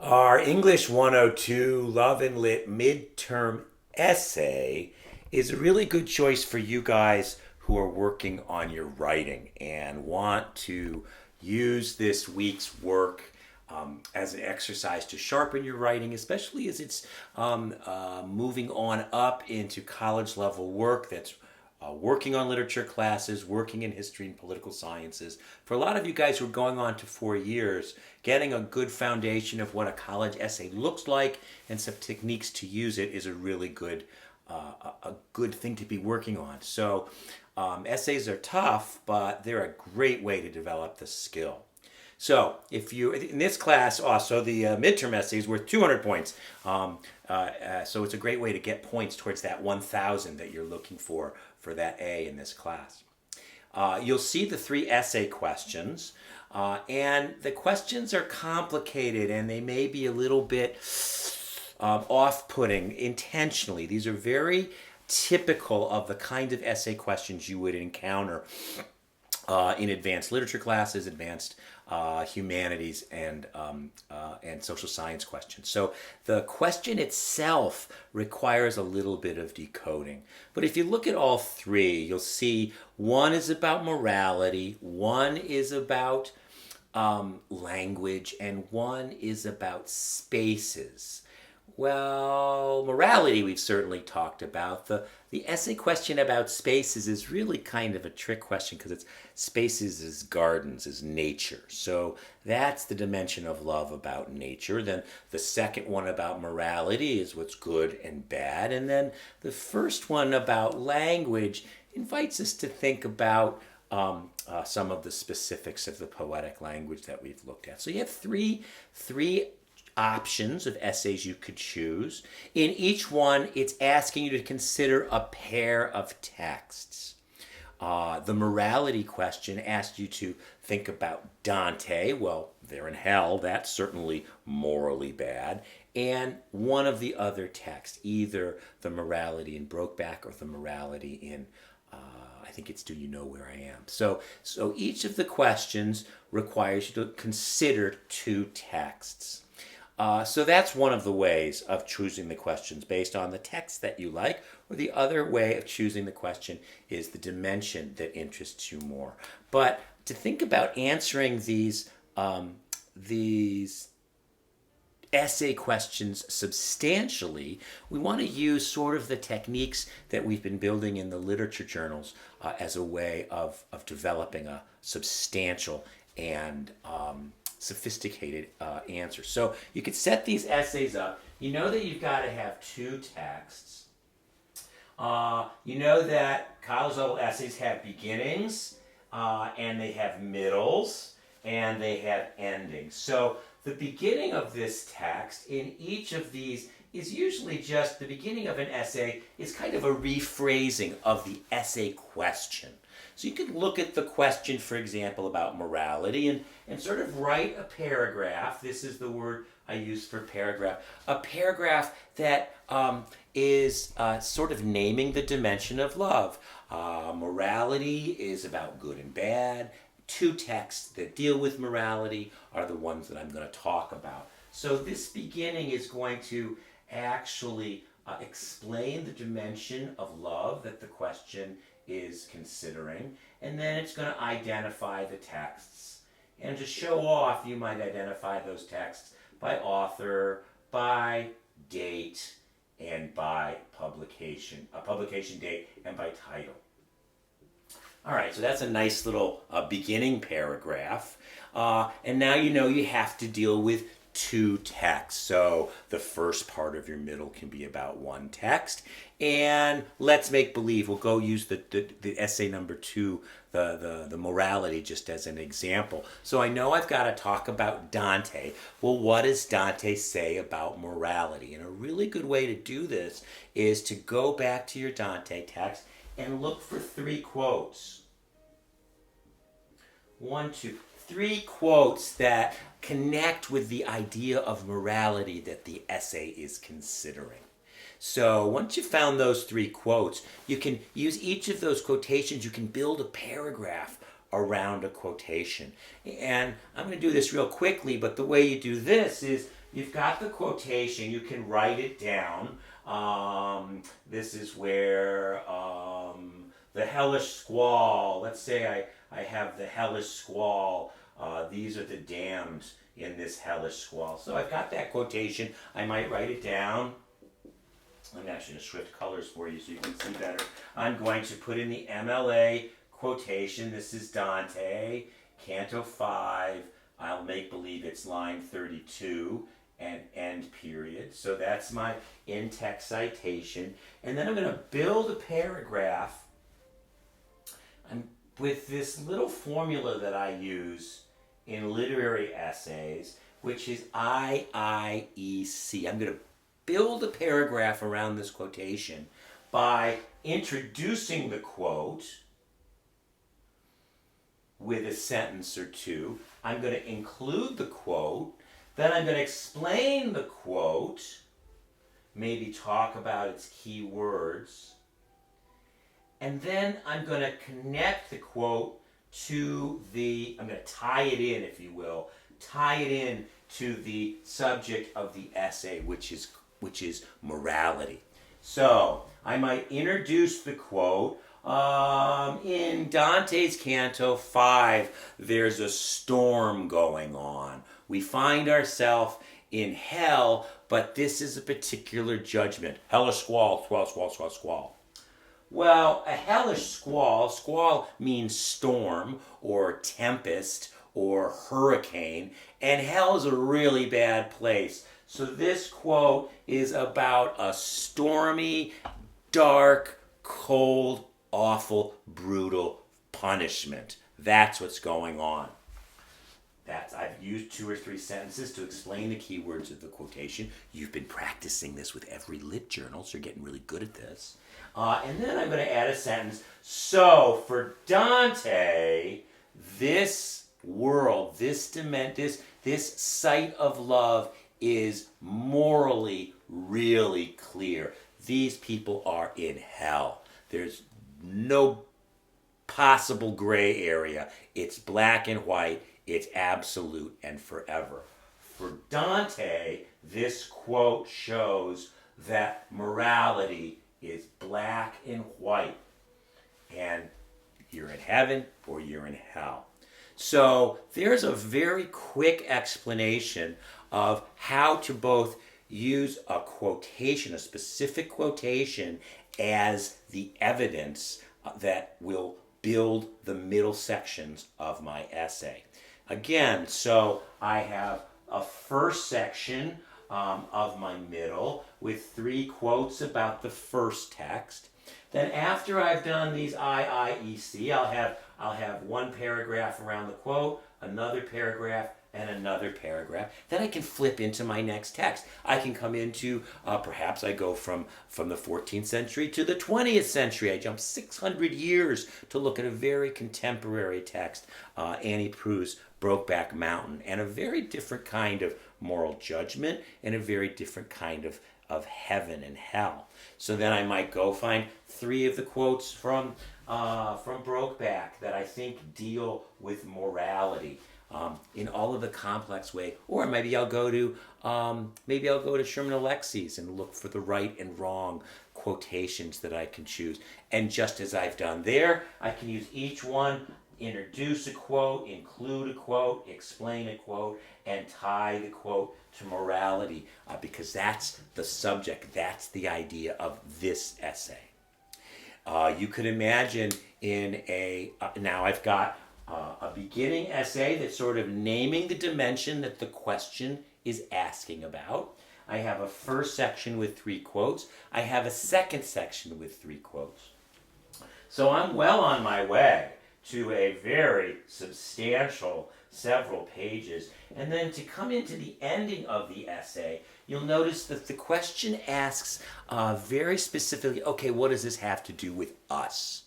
Our English 102 Love and Lit midterm essay is a really good choice for you guys who are working on your writing and want to use this week's work as an exercise to sharpen your writing, especially as it's moving on up into college level work that's working on literature classes, working in history and political sciences. For a lot of you guys who are going on to 4 years, getting a good foundation of what a college essay looks like and some techniques to use it is a really good a good thing to be working on. So essays are tough, but they're a great way to develop the skill. So if you, in this class also, the midterm essay is worth 200 points. So it's a great way to get points towards that 1,000 that you're looking for that A in this class. You'll see the 3 essay questions. And the questions are complicated and they may be a little bit off-putting intentionally. These are very typical of the kind of essay questions you would encounter in advanced literature classes, advanced humanities, and social science questions. So the question itself requires a little bit of decoding. But if you look at all 3, you'll see one is about morality, one is about language, and one is about spaces. Well, morality we've certainly talked about. The essay question about spaces is really kind of a trick question because it's spaces is gardens, is nature. So that's the dimension of love about nature. Then the second one about morality is what's good and bad. And then the first one about language invites us to think about some of the specifics of the poetic language that we've looked at. So you have three options of essays you could choose. In each one, it's asking you to consider a pair of texts. The morality question asked you to think about Dante. Well, they're in hell. That's certainly morally bad. And one of the other texts, either the morality in Brokeback or the morality in I think it's Do You Know Where I Am? So each of the questions requires you to consider 2 texts. So that's one of the ways of choosing the questions based on the text that you like, or the other way of choosing the question is the dimension that interests you more. But to think about answering these essay questions substantially, we want to use sort of the techniques that we've been building in the literature journals as a way of developing a substantial and sophisticated answer. So you could set these essays up. You know that you've got to have 2 texts. You know that college level essays have beginnings and they have middles and they have endings. So the beginning of this text in each of these is usually just the beginning of an essay is kind of a rephrasing of the essay question. So you could look at the question, for example, about morality and sort of write a paragraph. This is the word I use for paragraph. A paragraph that is sort of naming the dimension of love. Morality is about good and bad. 2 texts that deal with morality are the ones that I'm going to talk about. So this beginning is going to actually explain the dimension of love that the question is considering, and then it's going to identify the texts. And to show off, you might identify those texts by author, by date, and by publication date, and by title. All right, so that's a nice little beginning paragraph. And now you know you have to deal with 2 texts. So the first part of your middle can be about 1 text. And let's make believe. We'll go use the essay number 2, the morality, just as an example. So I know I've got to talk about Dante. Well, what does Dante say about morality? And a really good way to do this is to go back to your Dante text and look for 3 quotes. 1, 2, 3 quotes that connect with the idea of morality that the essay is considering. So once you've found those 3 quotes, you can use each of those quotations. You can build a paragraph around a quotation. And I'm going to do this real quickly, but the way you do this is you've got the quotation. You can write it down. This is where the hellish squall. Let's say I have the hellish squall. These are the damned in this hellish squall. So I've got that quotation. I might write it down. I'm actually going to shift colors for you so you can see better. I'm going to put in the MLA quotation. This is Dante, Canto 5. I'll make believe it's line 32 and end period. So that's my in-text citation. And then I'm going to build a paragraph with this little formula that I use in literary essays, which is IIEC. I'm going to build a paragraph around this quotation by introducing the quote with a sentence or two. I'm going to include the quote, then I'm going to explain the quote, maybe talk about its key words, and then I'm going to connect the quote to I'm going to tie it in, if you will, tie it in to the subject of the essay, which is morality. So I might introduce the quote. In Dante's Canto 5, there's a storm going on. We find ourselves in hell, but this is a particular judgment. Hellish squall, squall, squall, squall, squall. Well, a hellish squall means storm or tempest or hurricane, and hell is a really bad place. So this quote is about a stormy, dark, cold, awful, brutal punishment. That's what's going on. I've used 2 or 3 sentences to explain the key words of the quotation. You've been practicing this with every lit journal, so you're getting really good at this. And then I'm going to add a sentence. So for Dante, this world, this site of love is morally really clear. These people are in hell. There's no possible gray area. It's black and white. It's absolute and forever. For Dante, this quote shows that morality is black and white. And you're in heaven or you're in hell. So there's a very quick explanation of how to both use a quotation, a specific quotation, as the evidence that will build the middle sections of my essay. Again, so I have a first section of my middle with 3 quotes about the first text. Then after I've done these IIEC, I'll have 1 paragraph around the quote, another paragraph, and another paragraph. Then I can flip into my next text. I can come into, perhaps I go from the 14th century to the 20th century. I jump 600 years to look at a very contemporary text, Annie Proulx's Brokeback Mountain, and a very different kind of moral judgment and a very different kind of heaven and hell. So then I might go find 3 of the quotes from Brokeback that I think deal with morality in all of the complex way. Or maybe I'll go to Sherman Alexie's and look for the right and wrong quotations that I can choose. And just as I've done there, I can use each one, introduce a quote, include a quote, explain a quote, and tie the quote to morality, because that's the subject, that's the idea of this essay. You could imagine now I've got a beginning essay that's sort of naming the dimension that the question is asking about. I have a first section with 3 quotes. I have a second section with 3 quotes. So I'm well on my way to a very substantial several pages. And then to come into the ending of the essay, you'll notice that the question asks very specifically, okay, what does this have to do with us?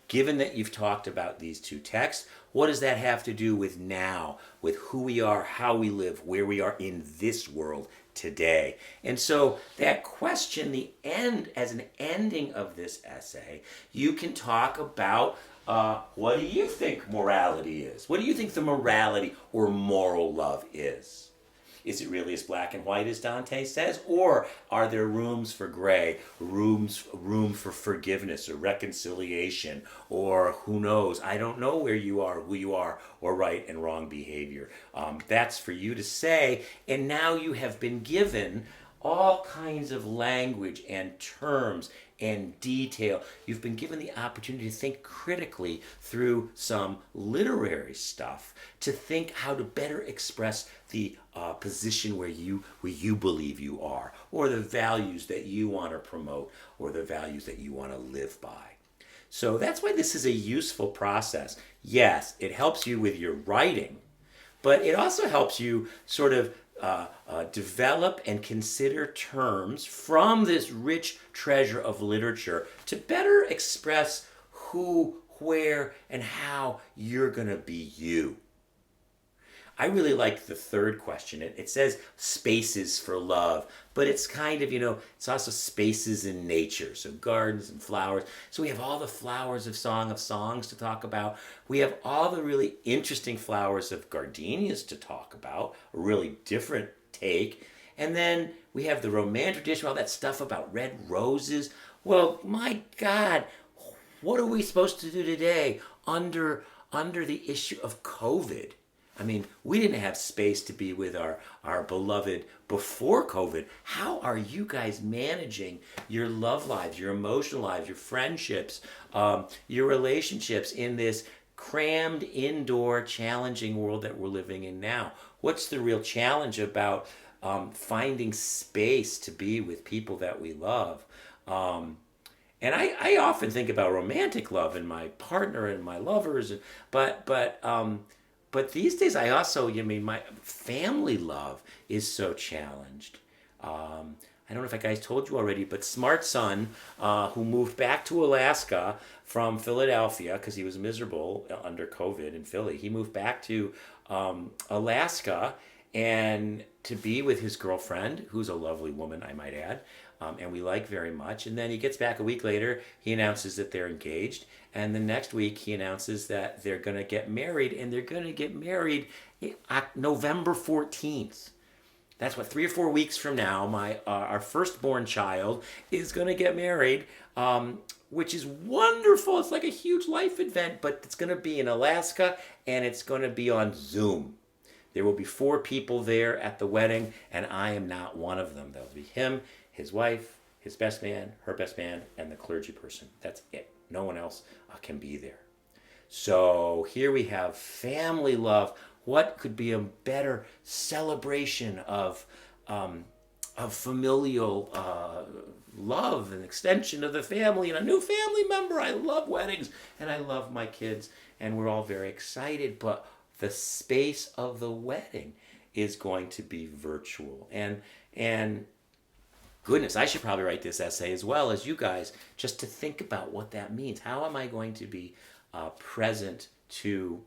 Given that you've talked about these 2 texts, what does that have to do with now, with who we are, how we live, where we are in this world today? And so that question, the end, as an ending of this essay, you can talk about what do you think morality is? What do you think the morality or moral love is? Is it really as black and white as Dante says? Or are there rooms for gray, room for forgiveness or reconciliation, or who knows? I don't know where you are, who you are, or right and wrong behavior. That's for you to say. And now you have been given all kinds of language and terms and detail. You've been given the opportunity to think critically through some literary stuff, to think how to better express the position where you believe you are, or the values that you want to promote, or the values that you want to live by. So that's why this is a useful process. Yes, it helps you with your writing, but it also helps you sort of develop and consider terms from this rich treasure of literature to better express who, where, and how you're going to be you. I really like the third question. It says spaces for love, but it's kind of, it's also spaces in nature. So gardens and flowers. So we have all the flowers of Song of Songs to talk about. We have all the really interesting flowers of gardenias to talk about, a really different take. And then we have the romantic tradition, all that stuff about red roses. Well, my God, what are we supposed to do today under the issue of COVID? I mean, we didn't have space to be with our beloved before COVID. How are you guys managing your love lives, your emotional lives, your friendships, your relationships in this crammed, indoor, challenging world that we're living in now? What's the real challenge about finding space to be with people that we love? And I often think about romantic love and my partner and my lovers, but these days, I also, my family love is so challenged. I don't know if I guys told you already, but Smart Son, who moved back to Alaska from Philadelphia because he was miserable under COVID in Philly, he moved back to Alaska and to be with his girlfriend, who's a lovely woman, I might add, and we like very much. And then he gets back a week later, he announces that they're engaged. And the next week, he announces that they're going to get married, and they're going to get married November 14th. That's 3 or 4 weeks from now. Our firstborn child is going to get married, which is wonderful. It's like a huge life event, but it's going to be in Alaska, and it's going to be on Zoom. There will be 4 people there at the wedding, and I am not one of them. There'll be him, his wife, his best man, her best man, and the clergy person. That's it. No one else can be there. So here we have family love. What could be a better celebration of familial love and extension of the family and a new family member? I love weddings and I love my kids, and we're all very excited, but the space of the wedding is going to be virtual. And goodness, I should probably write this essay as well as you guys, just to think about what that means. How am I going to be present to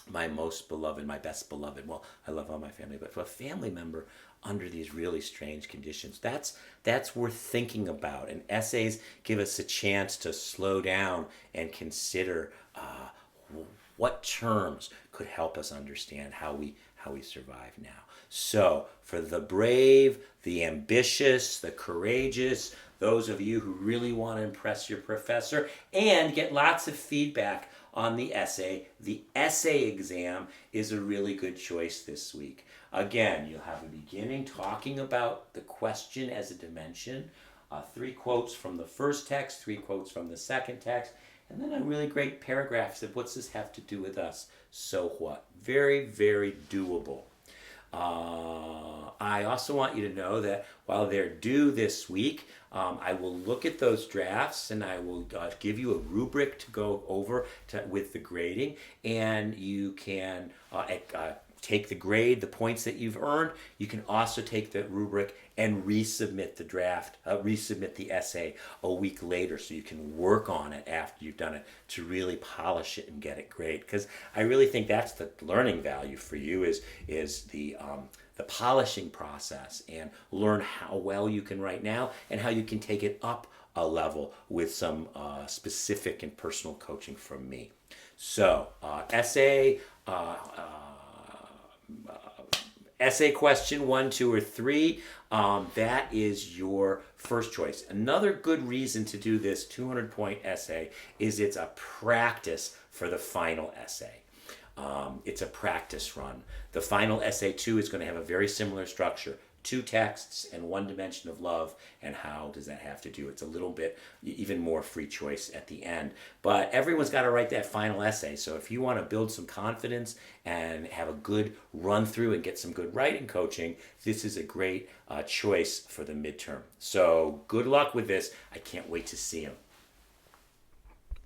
my most beloved, my best beloved? Well, I love all my family, but for a family member under these really strange conditions, that's worth thinking about. And essays give us a chance to slow down and consider what terms could help us understand how we survive now. So for the brave, the ambitious, the courageous, those of you who really want to impress your professor and get lots of feedback on the essay exam is a really good choice this week. Again, you'll have a beginning talking about the question as a dimension, 3 quotes from the first text, 3 quotes from the second text, and then a really great paragraph that what's this have to do with us? So what? Very, very doable. I also want you to know that while they're due this week, I will look at those drafts and I will give you a rubric to go over with the grading, and you can take the grade, the points that you've earned. You can also take the rubric and resubmit the draft, resubmit the essay a week later so you can work on it after you've done it to really polish it and get it great. Because I really think that's the learning value for you is the polishing process, and learn how well you can write now and how you can take it up a level with some specific and personal coaching from me. So essay, essay question 1, 2, or 3, that is your first choice. Another good reason to do this 200-point essay is it's a practice for the final essay. It's a practice run. The final essay 2 is going to have a very similar structure. 2 texts and 1 dimension of love, and how does that have to do? It's a little bit even more free choice at the end. But everyone's got to write that final essay. So if you want to build some confidence and have a good run through and get some good writing coaching, this is a great choice for the midterm. So good luck with this. I can't wait to see them.